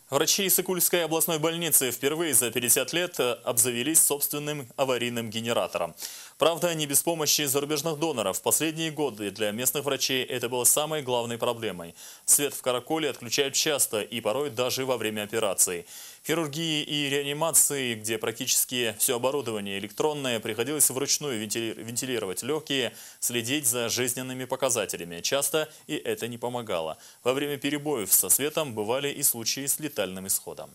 Врачи Иссык-Кульской областной больницы впервые за 50 лет обзавелись собственным аварийным генератором. Правда, не без помощи зарубежных доноров. В последние годы для местных врачей это было самой главной проблемой. Свет в караколе отключают часто и порой даже во время операций. В хирургии и реанимации, где практически все оборудование электронное, приходилось вручную вентилировать легкие, следить за жизненными показателями. Часто и это не помогало. Во время перебоев со светом бывали и случаи с летальным исходом.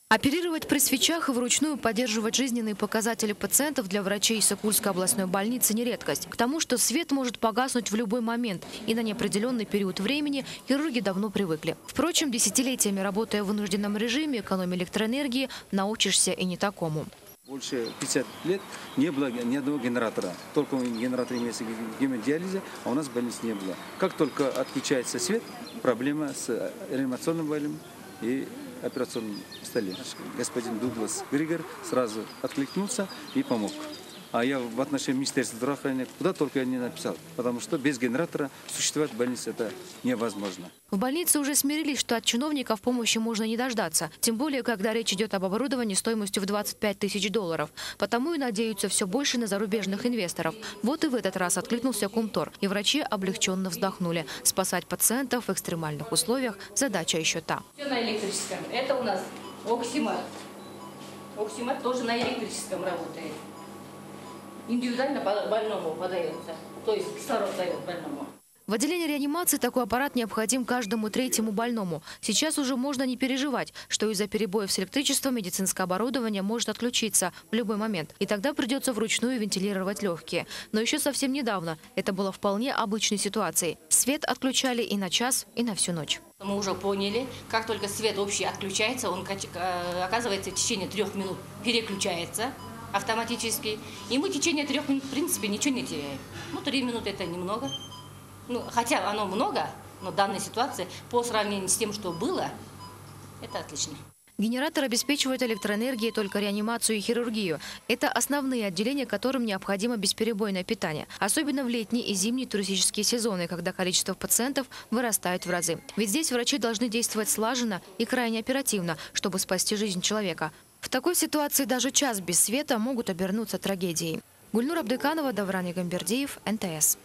Оперировать при свечах и вручную поддерживать жизненные показатели пациентов для врачей Иссык-Кульской областной больницы не редкость. К тому, что свет может погаснуть в любой момент, и на неопределенный период времени хирурги давно привыкли. Впрочем, десятилетиями работая в вынужденном режиме, экономии электроэнергии, научишься и не такому. Больше 50 лет не было ни одного генератора. Только генератор имеется в гемодиализе, а у нас в больнице не было. Как только отключается свет, проблема с реанимационным валем и операционном столе. Господин Дуглас Григор сразу откликнулся и помог. А я в отношении Министерства здравоохранения куда только я не написал, потому что без генератора существовать в больнице это невозможно. В больнице уже смирились, что от чиновников помощи можно не дождаться. Тем более, когда речь идет об оборудовании стоимостью в $25 тысяч. Потому и надеются все больше на зарубежных инвесторов. Вот и в этот раз откликнулся Кумтор. И врачи облегченно вздохнули. Спасать пациентов в экстремальных условиях – задача еще та. Все на электрическом. Это у нас оксимат. Оксимат тоже на электрическом работает. Индивидуально больному подается, то есть кислород дает больному. В отделении реанимации такой аппарат необходим каждому третьему больному. Сейчас уже можно не переживать, что из-за перебоев с электричеством медицинское оборудование может отключиться в любой момент. И тогда придется вручную вентилировать легкие. Но еще совсем недавно это было вполне обычной ситуацией. Свет отключали и на час, и на всю ночь. Мы уже поняли, как только свет общий отключается, он, оказывается, в течение 3 минут переключается автоматически. И мы в течение 3 минут, в принципе, ничего не теряем. 3 минуты это немного. Хотя оно много, но в данной ситуации, по сравнению с тем, что было, это отлично. Генератор обеспечивает электроэнергией только реанимацию и хирургию. Это основные отделения, которым необходимо бесперебойное питание. Особенно в летний и зимний туристические сезоны, когда количество пациентов вырастает в разы. Ведь здесь врачи должны действовать слаженно и крайне оперативно, чтобы спасти жизнь человека. В такой ситуации даже час без света могут обернуться трагедией. Гульнур Абдыканова, Давран Егамбердиев, НТС.